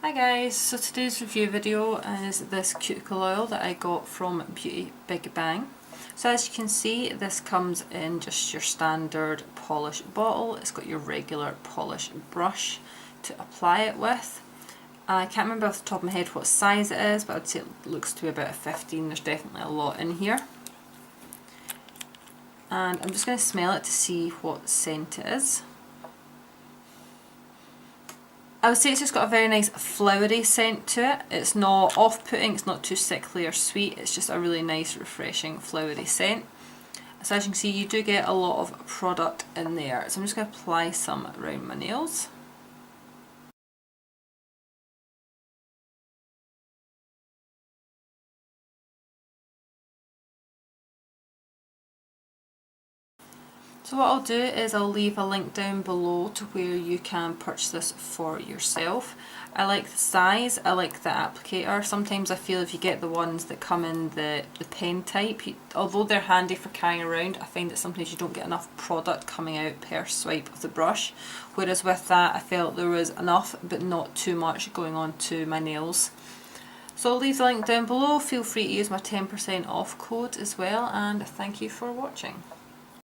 Hi guys, so today's review video is this cuticle oil that I got from Beautybigbang. So as you can see, this comes in just your standard polish bottle. It's got your regular polish brush to apply it with. I can't remember off the top of my head what size it is, but I'd say it looks to be about a 15. There's definitely a lot in here. And I'm just going to smell it to see what scent it is. I would say it's just got a very nice flowery scent to it. It's not off-putting, it's not too sickly or sweet, it's just a really nice refreshing flowery scent. So as you can see, you do get a lot of product in there. So I'm just going to apply some around my nails. So what I'll do is I'll leave a link down below to where you can purchase this for yourself. I like the size, I like the applicator. Sometimes I feel if you get the ones that come in the pen type, although they're handy for carrying around, I find that sometimes you don't get enough product coming out per swipe of the brush. Whereas with that I felt there was enough but not too much going on to my nails. So I'll leave the link down below. Feel free to use my 10% off code as well, and thank you for watching.